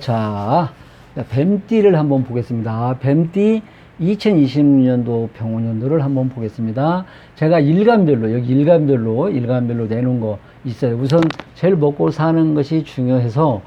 자, 뱀띠를 한번 보겠습니다. 뱀띠 2020년도 병원연도를 한번 보겠습니다. 제가 일간별로, 여기 일간별로 내놓은 거 있어요. 우선 제일 먹고 사는 것이 중요해서,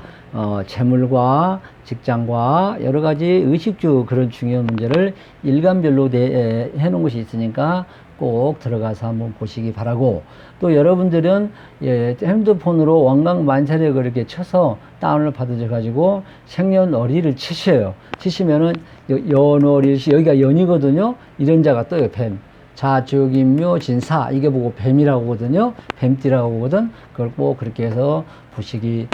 재물과 직장과 여러 가지 의식주 그런 중요한 문제를 일간별로 해놓은 것이 있으니까 꼭 들어가서 한번 보시기 바라고, 또 여러분들은 핸드폰으로 원광만사력을 이렇게 쳐서 다운을 받으셔가지고 생년월일을 치셔요. 치시면은 연월일, 여기가 연이거든요. 이런 자가 떠요. 뱀. 자축인묘 진사, 이게 보고 뱀이라고 하거든요. 뱀띠라고 하거든. 그걸 꼭 그렇게 해서 보시기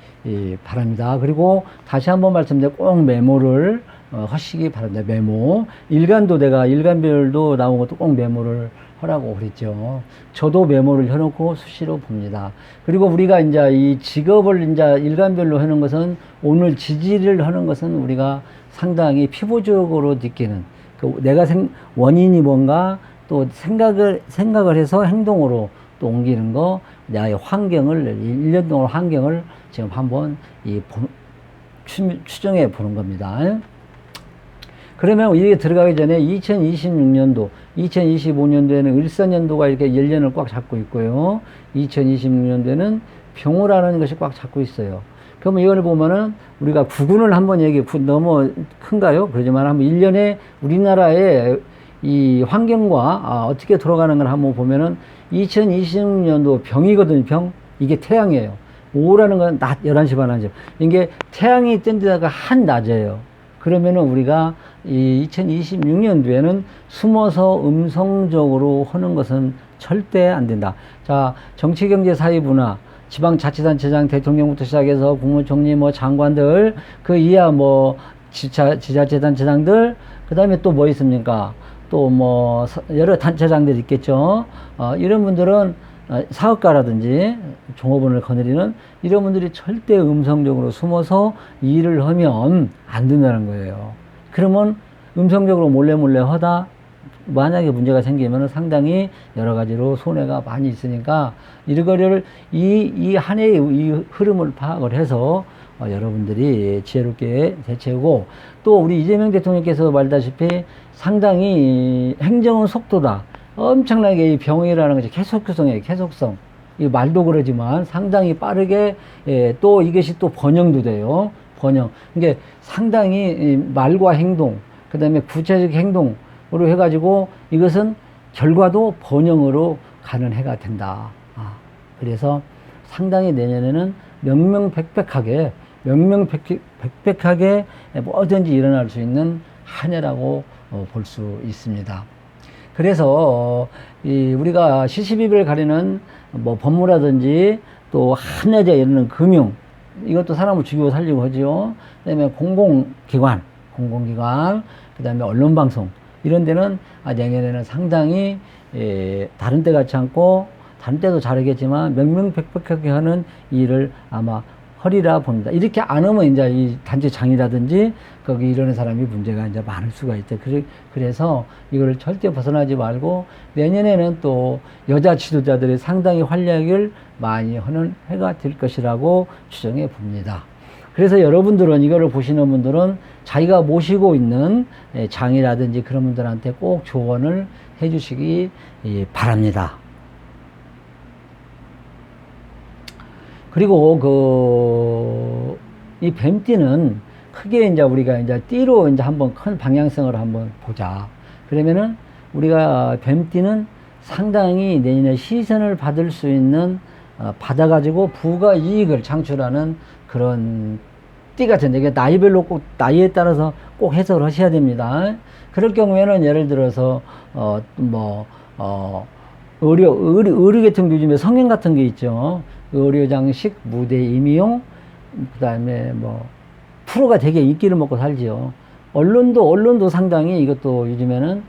바랍니다. 그리고 다시 한번 말씀드려, 꼭 메모를 하시기 바랍니다. 메모. 일간도 내가 일간별도 나온 것도 꼭 메모를 하라고 그랬죠. 저도 메모를 해놓고 수시로 봅니다. 그리고 우리가 이제 이 직업을 이제 일간별로 하는 것은, 오늘 지지를 하는 것은 우리가 상당히 피부적으로 느끼는, 내가 원인이 뭔가, 또 생각을 해서 행동으로 또 옮기는 거, 나의 환경을, 1년 동안 환경을 지금 한번 추정해 보는 겁니다. 그러면 이게 들어가기 전에 2026년도, 2025년도에는 을사년도가 이렇게 1년을 꽉 잡고 있고요. 2026년도에는 병호라는 것이 꽉 잡고 있어요. 그러면 이걸 보면은 우리가 구군을 한번 너무 큰가요? 그러지만 한번 1년에 우리나라의 이 환경과 어떻게 돌아가는 걸 한번 보면은, 2026년도 병이거든요. 병. 이게 태양이에요. 오라는 건 낮 11시 반 하죠. 이게 태양이 뜬 데다가 한낮이에요. 그러면은 우리가 이 2026년도에는 숨어서 음성적으로 하는 것은 절대 안 된다. 자, 정치, 경제, 사회, 문화, 지방자치단체장, 대통령부터 시작해서 국무총리, 장관들, 그 이하 지자체단체장들, 그 다음에 또 뭐 있습니까? 또 여러 단체장들 있겠죠. 이런 분들은, 사업가라든지 종업원을 거느리는 이런 분들이 절대 음성적으로 숨어서 일을 하면 안 된다는 거예요. 그러면 음성적으로 몰래 하다 만약에 문제가 생기면 상당히 여러 가지로 손해가 많이 있으니까, 이거를 이 한 해의 이 흐름을 파악을 해서 여러분들이 지혜롭게 대처하고, 또 우리 이재명 대통령께서 말다시피 상당히 행정은 속도다. 엄청나게 이 병이라는 것이 계속성이에요. 계속성. 이 말도 그러지만 상당히 빠르게, 또 이것이 또 번영도 돼요. 번영. 이게 상당히 말과 행동, 그 다음에 구체적 행동으로 해가지고 이것은 결과도 번영으로 가는 해가 된다. 그래서 상당히 내년에는 명명백백하게 뭐든지 일어날 수 있는 한 해라고 볼 수 있습니다. 그래서 우리가 시시비비를 가리는 법무라든지, 또 한여자에 이르는 금융, 이것도 사람을 죽이고 살리고 하죠. 그 다음에 공공기관, 그 다음에 언론방송, 이런 데는 내년에는 상당히 다른 때 같지 않고, 다른 때도 잘하겠지만 명명백백하게 하는 일을 아마 허리라 봅니다. 이렇게 안 하면 이제 이 단체장이라든지 거기 이러는 사람이 문제가 이제 많을 수가 있죠. 그래서 이거를 절대 벗어나지 말고, 내년에는 또 여자 지도자들이 상당히 활약을 많이 하는 해가 될 것이라고 추정해 봅니다. 그래서 여러분들은, 이거를 보시는 분들은 자기가 모시고 있는 장이라든지 그런 분들한테 꼭 조언을 해 주시기 바랍니다. 그리고 이 뱀띠는 크게 이제 우리가 이제 띠로 이제 한번 큰 방향성을 한번 보자. 그러면은 우리가 뱀띠는 상당히 내년에 시선을 받을 수 있는, 받아가지고 부가 이익을 창출하는 그런 띠 같은데, 이게 나이에 따라서 꼭 해석을 하셔야 됩니다. 그럴 경우에는 예를 들어서, 의류 계통 요즘에 성형 같은 게 있죠. 의료 장식, 무대 임의용, 그 다음에 프로가 되게 인기를 먹고 살지요. 언론도 상당히 이것도 요즘에는,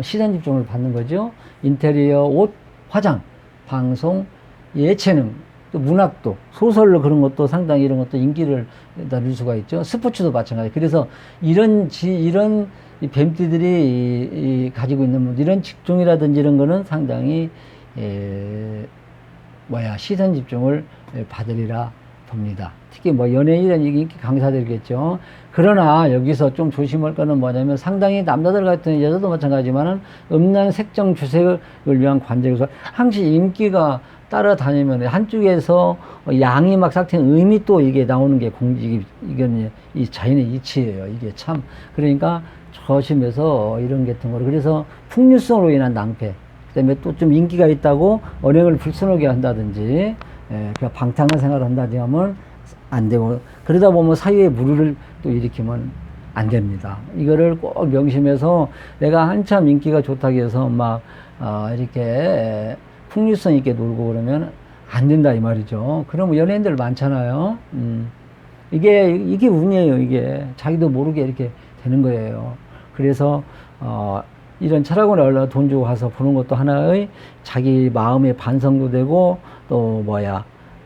시선 집중을 받는 거죠. 인테리어, 옷, 화장, 방송, 예체능, 또 문학도, 소설로 그런 것도 상당히 이런 것도 인기를 누릴 수가 있죠. 스포츠도 마찬가지. 그래서 이런 이 뱀띠들이 가지고 있는 이런 직종이라든지 이런 거는 상당히 시선 집중을 받으리라 봅니다. 특히 뭐 연예인이란 인기 강사들이겠죠. 그러나 여기서 좀 조심할 거는 뭐냐면 상당히 남자들 같은 여자도 마찬가지지만은 음란 색정 주색을 위한 관절에서 항상 인기가 따라다니면 한쪽에서 양이 막 삭히는 의미 또 이게 나오는 게 이건 이 자연의 이치예요. 이게 참. 그러니까 조심해서 이런 같은 거를. 그래서 풍류성으로 인한 낭패. 그 다음에 또 좀 인기가 있다고 언행을 불순하게 한다든지, 그냥 방탕한 생활을 한다든지 하면 안 되고, 그러다 보면 사회에 무리를 또 일으키면 안 됩니다. 이거를 꼭 명심해서 내가 한참 인기가 좋다고 해서 막, 이렇게 풍류성 있게 놀고 그러면 안 된다 이 말이죠. 그러면 연예인들 많잖아요. 이게 운이에요. 이게 자기도 모르게 이렇게 되는 거예요. 그래서 이런 철학원에 올라 돈 주고 가서 보는 것도 하나의 자기 마음의 반성도 되고 또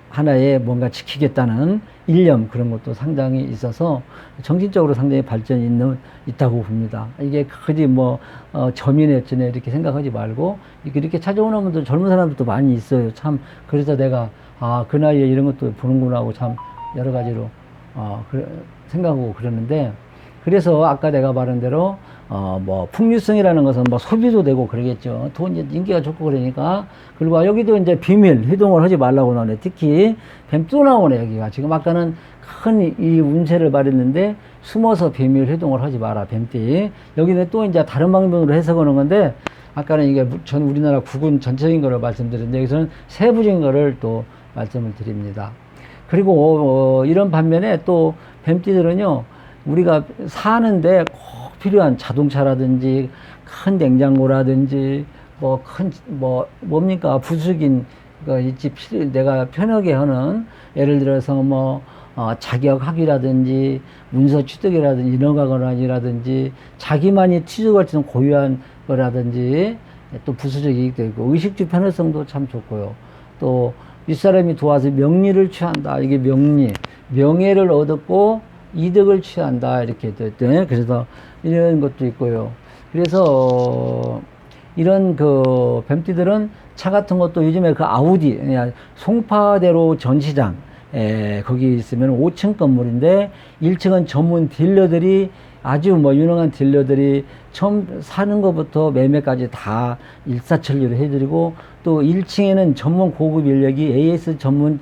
하나의 뭔가 지키겠다는 일념 그런 것도 상당히 있어서 정신적으로 상당히 발전이 있다고 봅니다. 이게 그지 저민했지네 이렇게 생각하지 말고 이렇게 찾아오는 분들 젊은 사람들도 많이 있어요. 참 그래서 내가 그 나이에 이런 것도 보는구나 하고 참 여러 가지로 생각하고 그러는데, 그래서 아까 내가 말한 대로 풍류성이라는 것은 소비도 되고 그러겠죠. 돈 인기가 좋고 그러니까. 그리고 여기도 이제 비밀 회동을 하지 말라고 나오네. 특히 뱀 또 나오네 여기가. 지금 아까는 큰 이 운세를 말했는데 숨어서 비밀 회동을 하지 마라 뱀띠. 여기는 또 이제 다른 방면으로 해석하는 건데, 아까는 이게 전 우리나라 국운 전체적인 거를 말씀드렸는데 여기서는 세부적인 거를 또 말씀을 드립니다. 그리고 이런 반면에 또 뱀띠들은요, 우리가 사는데 꼭 필요한 자동차라든지 큰 냉장고라든지 뭡니까 부수긴 이 집 내가 편하게 하는, 예를 들어서 자격학위라든지 문서 취득이라든지 인허가라든지 자기만이 취득할 수 있는 고유한 거라든지 또 부수적 이익도 있고 의식주 편의성도 참 좋고요. 또 윗사람이 도와서 명리를 취한다. 이게 명예를 얻었고 이득을 취한다 이렇게 됐대. 그래서 이런 것도 있고요. 그래서 이런 뱀띠들은 차 같은 것도 요즘에 아우디 송파대로 전시장 거기 있으면 5층 건물인데 1층은 전문 딜러들이 아주 유능한 딜러들이 처음 사는 것부터 매매까지 다 일사천리로 해드리고, 또 1층에는 전문 고급 인력이 AS 전공한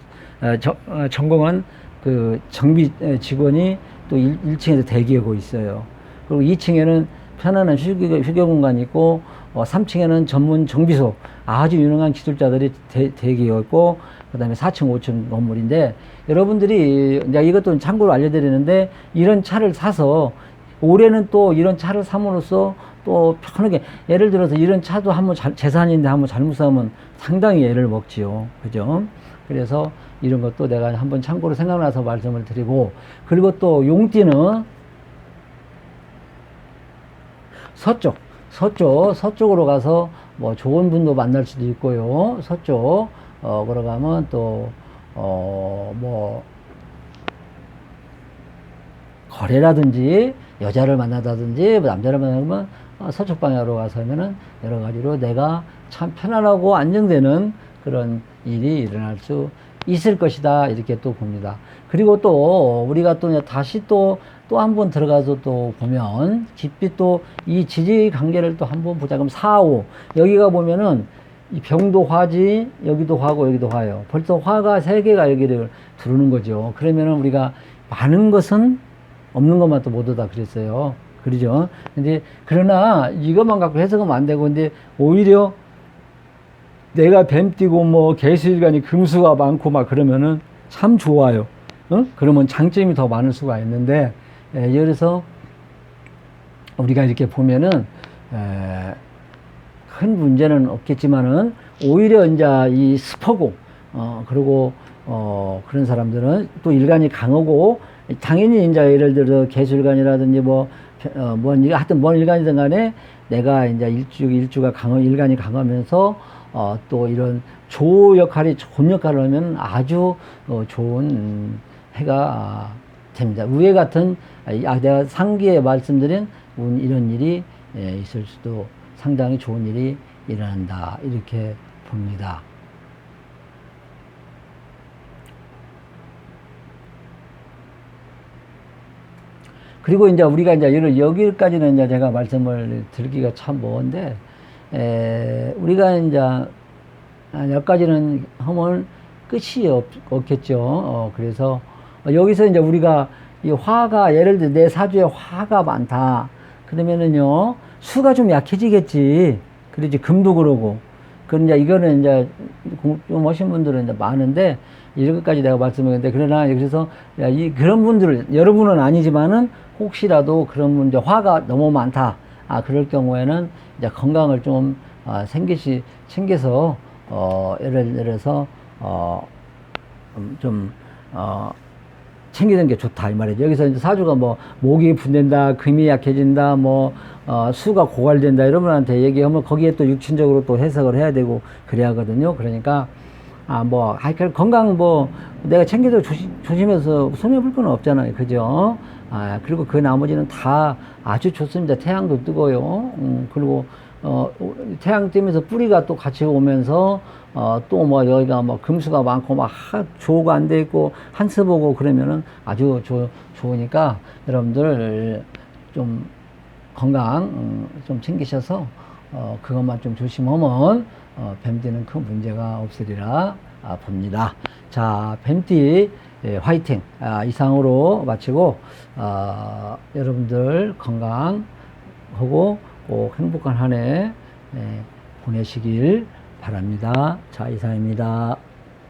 정비 직원이 또 1층에서 대기하고 있어요. 그리고 2층에는 편안한 휴게 공간이 있고, 3층에는 전문 정비소 아주 유능한 기술자들이 대기하고 있고, 그 다음에 4층, 5층 건물인데, 여러분들이 이제 이것도 참고로 알려드리는데, 이런 차를 사서 올해는 또 이런 차를 삼으로써 또 편하게, 예를 들어서 이런 차도 한번 재산인데 한번 잘못 사면 상당히 애를 먹지요. 그죠? 그래서 이런 것도 내가 한번 참고로 생각나서 말씀을 드리고, 그리고 또 용띠는 서쪽으로 가서 좋은 분도 만날 수도 있고요. 서쪽, 걸어가면 또, 거래라든지, 여자를 만나다든지, 남자를 만나면 서쪽 방향으로 가서 하면은 여러 가지로 내가 참 편안하고 안정되는 그런 일이 일어날 수 있을 것이다. 이렇게 또 봅니다. 그리고 또 우리가 또 다시 또 한 번 들어가서 또 보면 깊이 또 이 지지 관계를 또 한번 보자. 그럼 4, 5. 여기가 보면은 이 병도 화지, 여기도 화고 여기도 화요. 벌써 화가 3개가 여기를 두르는 거죠. 그러면은 우리가 많은 것은 없는 것만 또 모두 다 그랬어요. 그러죠. 근데 그러나 이것만 갖고 해석하면 안 되고, 근데 오히려 내가 뱀띠고 개수일간이 금수가 많고 막 그러면은 참 좋아요. 그러면 장점이 더 많을 수가 있는데, 그래서 우리가 이렇게 보면은 큰 문제는 없겠지만은 오히려 이제 이 습하고 그리고 그런 사람들은 또 일간이 강하고, 당연히 이제 예를 들어 개수일간이라든지 하여튼 뭔 일간이든 간에 내가 이제 일주가 일간이 강하면서 또 이런 좋은 역할을 하면 아주 좋은 해가 됩니다. 위에 같은 내가 상기에 말씀드린 이런 일이 있을 수도, 상당히 좋은 일이 일어난다 이렇게 봅니다. 그리고 이제 우리가 이제 여기까지는 이제 제가 말씀을 드리기가 참 먼데, 우리가 이제 여기까지는 하면 끝이 없겠죠. 그래서 여기서 이제 우리가 이 화가, 예를 들어 내 사주에 화가 많다. 그러면은요, 수가 좀 약해지겠지. 그러지, 금도 그러고. 그런 이제 이거는 이제 좀 하신 분들은 이제 많은데, 이렇게까지 내가 말씀드렸는데, 그러나 그래서 그런 분들, 여러분은 아니지만은 혹시라도 그런 분, 이제 화가 너무 많다. 그럴 경우에는 이제 건강을 좀 챙겨서 예를 들어서 좀 챙기는 게 좋다 이 말이죠. 여기서 이제 사주가 뭐 목이 분된다, 금이 약해진다, 뭐 수가 고갈된다 이런 분한테 얘기하면 거기에 또 육신적으로 또 해석을 해야 되고 그래야 하거든요. 그러니까 뭐 하여간 건강 뭐 내가 챙겨도 조심해서 손해볼 건 없잖아요. 그죠? 그리고 그 나머지는 다 아주 좋습니다. 태양도 뜨고요. 그리고 태양 뜨면서 뿌리가 또 같이 오면서 또 뭐 여기가 뭐 금수가 많고 막 조가 안 돼 있고 한스 보고 그러면은 아주 좋으니까 여러분들 좀 건강 좀 챙기셔서 그것만 좀 조심하면 뱀띠는 큰 문제가 없으리라 봅니다. 자, 뱀띠 화이팅! 이상으로 마치고 여러분들 건강하고 꼭 행복한 한 해 보내시길 바랍니다. 자, 이상입니다.